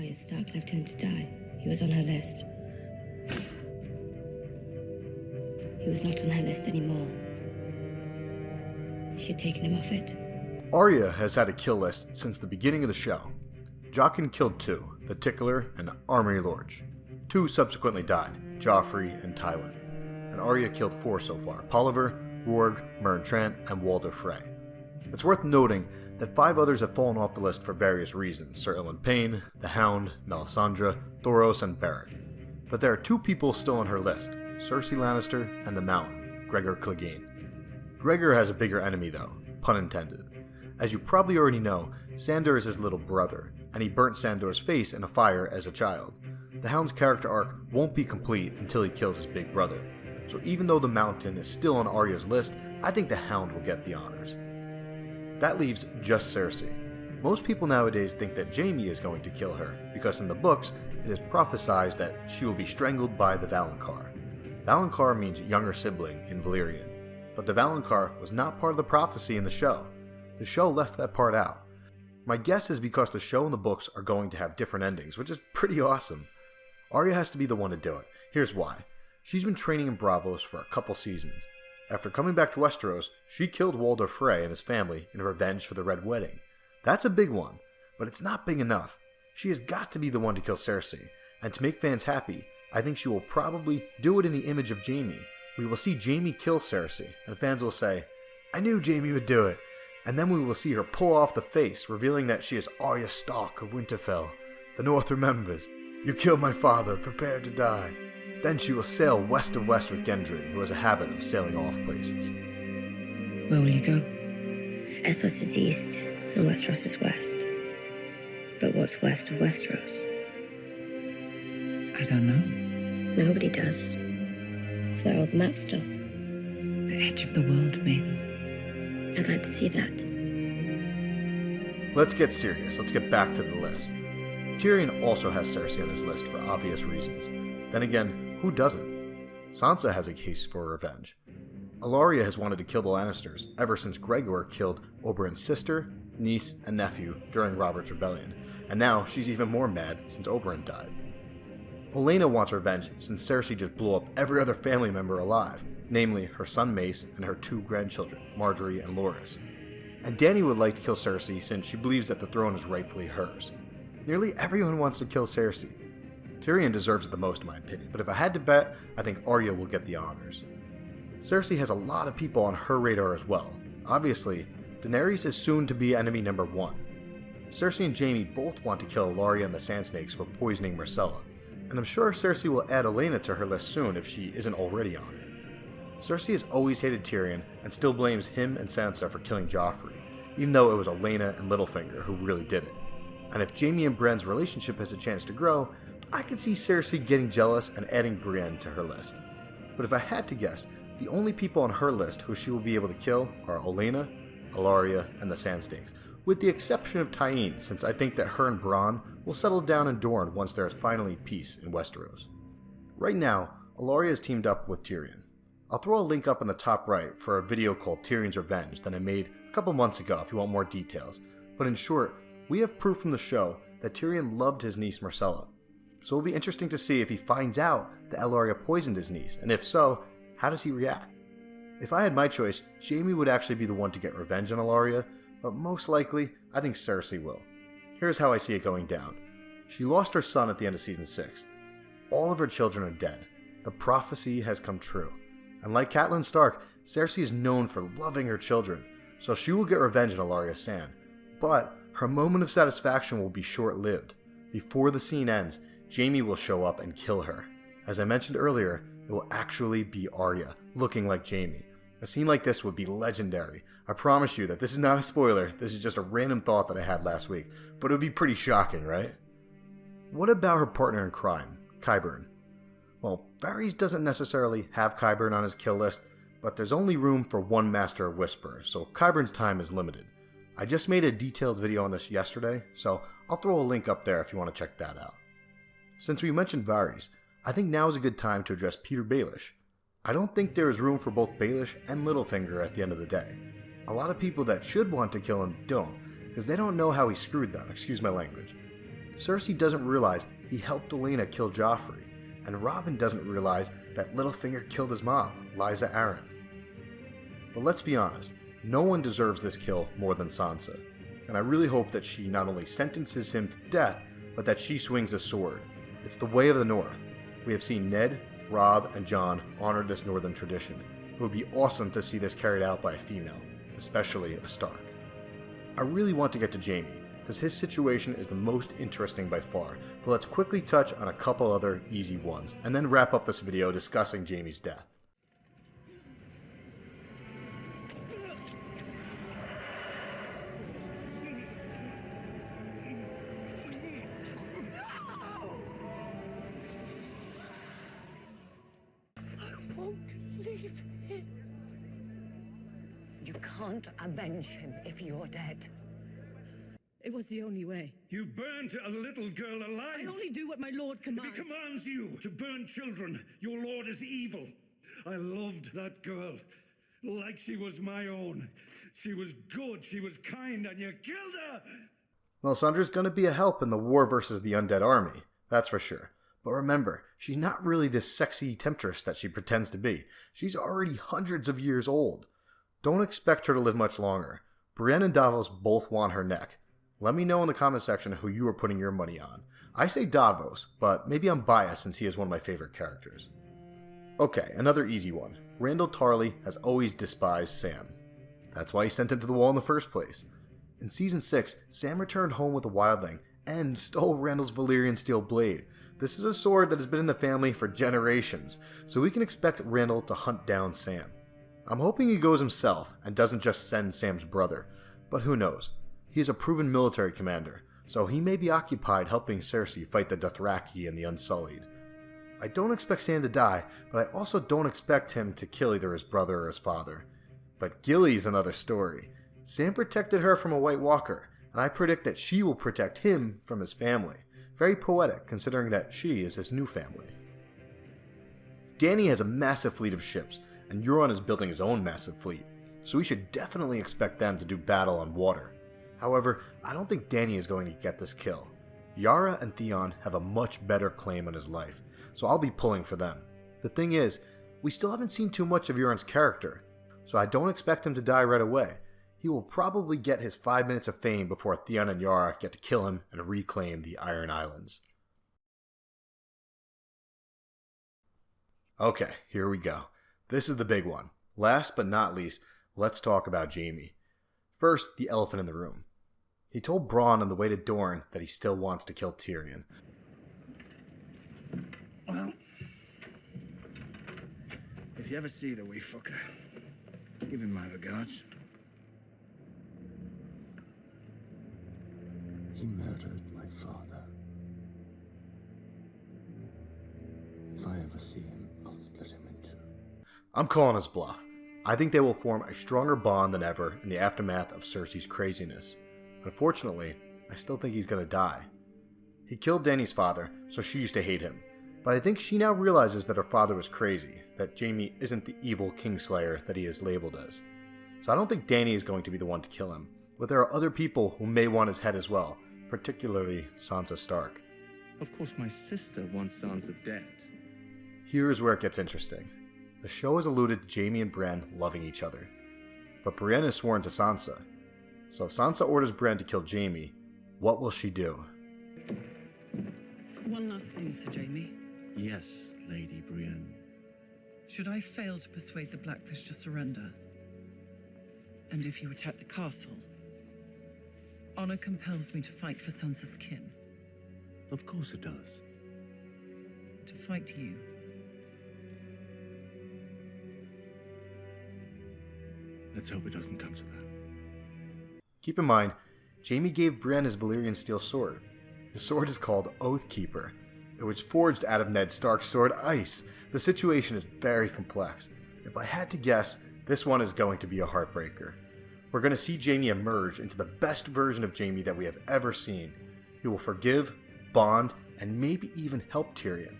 Arya Stark left him to die. He was on her list. He was not on her list anymore. She had taken him off it. Arya has had a kill list since the beginning of the show. Jaqen killed 2, the Tickler and Armory Lorch. 2 subsequently died, Joffrey and Tywin. And Arya killed 4 so far, Polliver, Roarg, Mern Trant, and Walder Frey. It's worth noting that 5 others have fallen off the list for various reasons: Sir Ilyn Payne, the Hound, Melisandre, Thoros, and Beric. But there are 2 people still on her list, Cersei Lannister and the Mountain, Gregor Clegane. Gregor has a bigger enemy though, pun intended. As you probably already know, Sandor is his little brother, and he burnt Sandor's face in a fire as a child. The Hound's character arc won't be complete until he kills his big brother. So even though the Mountain is still on Arya's list, I think the Hound will get the honors. That leaves just Cersei. Most people nowadays think that Jamie is going to kill her, because in the books, it is prophesied that she will be strangled by the Valonqar. Valonqar means younger sibling in Valyrian, but the Valonqar was not part of the prophecy in the show. The show left that part out. My guess is because the show and the books are going to have different endings, which is pretty awesome. Arya has to be the one to do it. Here's why. She's been training in Braavos for a couple seasons. After coming back to Westeros, she killed Walder Frey and his family in revenge for the Red Wedding. That's a big one, but it's not big enough. She has got to be the one to kill Cersei, and to make fans happy, I think she will probably do it in the image of Jamie. We will see Jamie kill Cersei, and fans will say, "I knew Jamie would do it," and then we will see her pull off the face, revealing that she is Arya Stark of Winterfell. The North remembers. "You killed my father, prepare to die." Then she will sail west of West with Gendry, who has a habit of sailing off places. Where will you go? Essos is east, and Westeros is west. But what's west of Westeros? I don't know. Nobody does. It's where all the maps stop. The edge of the world, maybe. I'd like to see that. Let's get serious. Let's get back to the list. Tyrion also has Cersei on his list for obvious reasons. Then again, who doesn't? Sansa has a case for revenge. Ellaria has wanted to kill the Lannisters ever since Gregor killed Oberyn's sister, niece, and nephew during Robert's Rebellion, and now she's even more mad since Oberyn died. Olenna wants revenge since Cersei just blew up every other family member alive, namely her son Mace and her 2 grandchildren, Margaery and Loras. And Dany would like to kill Cersei since she believes that the throne is rightfully hers. Nearly everyone wants to kill Cersei. Tyrion deserves it the most in my opinion, but if I had to bet, I think Arya will get the honors. Cersei has a lot of people on her radar as well. Obviously, Daenerys is soon to be enemy number 1. Cersei and Jamie both want to kill Ellaria and the Sand Snakes for poisoning Myrcella, and I'm sure Cersei will add Olenna to her list soon if she isn't already on it. Cersei has always hated Tyrion and still blames him and Sansa for killing Joffrey, even though it was Olenna and Littlefinger who really did it. And if Jamie and Brienne's relationship has a chance to grow, I could see Cersei getting jealous and adding Brienne to her list. But if I had to guess, the only people on her list who she will be able to kill are Olenna, Ellaria, and the Sand Snakes, with the exception of Tyene, since I think that her and Bronn will settle down in Dorne once there is finally peace in Westeros. Right now, Ellaria is teamed up with Tyrion. I'll throw a link up in the top right for a video called Tyrion's Revenge that I made a couple months ago if you want more details, but in short, we have proof from the show that Tyrion loved his niece Myrcella. So it'll be interesting to see if he finds out that Ellaria poisoned his niece, and if so, how does he react? If I had my choice, Jamie would actually be the one to get revenge on Ellaria, but most likely, I think Cersei will. Here's how I see it going down. She lost her son at the end of Season 6. All of her children are dead. The prophecy has come true. And like Catelyn Stark, Cersei is known for loving her children, so she will get revenge on Ellaria Sand. But her moment of satisfaction will be short-lived. Before the scene ends, Jamie will show up and kill her. As I mentioned earlier, it will actually be Arya, looking like Jamie. A scene like this would be legendary. I promise you that this is not a spoiler, this is just a random thought that I had last week, but it would be pretty shocking, right? What about her partner in crime, Qyburn? Well, Varys doesn't necessarily have Qyburn on his kill list, but there's only room for one Master of Whisper, so Qyburn's time is limited. I just made a detailed video on this yesterday, so I'll throw a link up there if you want to check that out. Since we mentioned Varys, I think now is a good time to address Petyr Baelish. I don't think there is room for both Baelish and Littlefinger at the end of the day. A lot of people that should want to kill him don't, because they don't know how he screwed them, excuse my language. Cersei doesn't realize he helped Olenna kill Joffrey, and Robin doesn't realize that Littlefinger killed his mom, Lysa Arryn. But let's be honest, no one deserves this kill more than Sansa, and I really hope that she not only sentences him to death, but that she swings a sword. It's the way of the North. We have seen Ned, Robb, and Jon honor this northern tradition. It would be awesome to see this carried out by a female, especially a Stark. I really want to get to Jamie, because his situation is the most interesting by far, but let's quickly touch on a couple other easy ones, and then wrap up this video discussing Jamie's death. I won't leave him. You can't avenge him if you're dead. It was the only way. You burnt a little girl alive. I only do what my lord commands. If he commands you to burn children, your lord is evil. I loved that girl like she was my own. She was good, she was kind, and you killed her! Melisandre's going to be a help in the war versus the undead army, that's for sure. But remember, she's not really this sexy temptress that she pretends to be. She's already hundreds of years old. Don't expect her to live much longer. Brienne and Davos both want her neck. Let me know in the comment section who you are putting your money on. I say Davos, but maybe I'm biased since he is one of my favorite characters. Okay, another easy one. Randyll Tarly has always despised Sam. That's why he sent him to the wall in the first place. In Season 6, Sam returned home with a wildling and stole Randyll's Valyrian steel blade. This is a sword that has been in the family for generations, so we can expect Randyll to hunt down Sam. I'm hoping he goes himself and doesn't just send Sam's brother, but who knows. He is a proven military commander, so he may be occupied helping Cersei fight the Dothraki and the Unsullied. I don't expect Sam to die, but I also don't expect him to kill either his brother or his father. But Gilly's another story. Sam protected her from a White Walker, and I predict that she will protect him from his family. Very poetic, considering that she is his new family. Dany has a massive fleet of ships, and Euron is building his own massive fleet, so we should definitely expect them to do battle on water. However, I don't think Dany is going to get this kill. Yara and Theon have a much better claim on his life, so I'll be pulling for them. The thing is, we still haven't seen too much of Euron's character, so I don't expect him to die right away. He will probably get his 5 minutes of fame before Theon and Yara get to kill him and reclaim the Iron Islands. Okay, here we go. This is the big one. Last but not least, let's talk about Jamie. First, the elephant in the room. He told Bronn on the way to Dorne that he still wants to kill Tyrion. Well, if you ever see the wee fucker, give him my regards. He murdered my father. If I ever see him, I'll split him in two. I'm calling his bluff. I think they will form a stronger bond than ever in the aftermath of Cersei's craziness. Unfortunately, I still think he's gonna die. He killed Dany's father, so she used to hate him. But I think she now realizes that her father was crazy, that Jamie isn't the evil Kingslayer that he is labeled as. So I don't think Dany is going to be the one to kill him, but there are other people who may want his head as well, particularly Sansa Stark. Of course my sister wants Sansa dead. Here is where it gets interesting. The show has alluded to Jamie and Brienne loving each other, but Brienne is sworn to Sansa. So if Sansa orders Brienne to kill Jamie, what will she do? One last thing, Sir Jamie. Yes, Lady Brienne. Should I fail to persuade the Blackfish to surrender, and if you attack the castle, honor compels me to fight for Sansa's kin. Of course it does. To fight you. Let's hope it doesn't come to that. Keep in mind, Jamie gave Brienne his Valyrian steel sword. The sword is called Oathkeeper. It was forged out of Ned Stark's sword Ice. The situation is very complex. If I had to guess, this one is going to be a heartbreaker. We're going to see Jamie emerge into the best version of Jamie that we have ever seen. He will forgive, bond, and maybe even help Tyrion.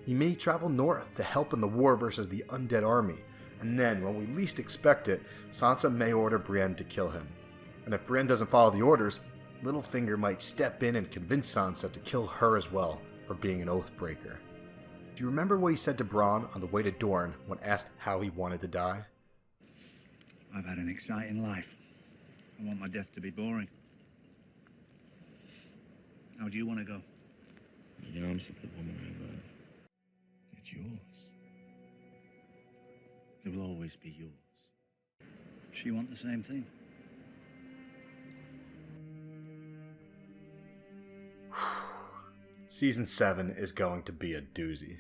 He may travel north to help in the war versus the undead army, and then, when we least expect it, Sansa may order Brienne to kill him. And if Brienne doesn't follow the orders, Littlefinger might step in and convince Sansa to kill her as well for being an Oathbreaker. Do you remember what he said to Bronn on the way to Dorne when asked how he wanted to die? I've had an exciting life. I want my death to be boring. How do you want to go? In the arms of the woman I love. It's yours. It will always be yours. She want the same thing. Season 7 is going to be a doozy.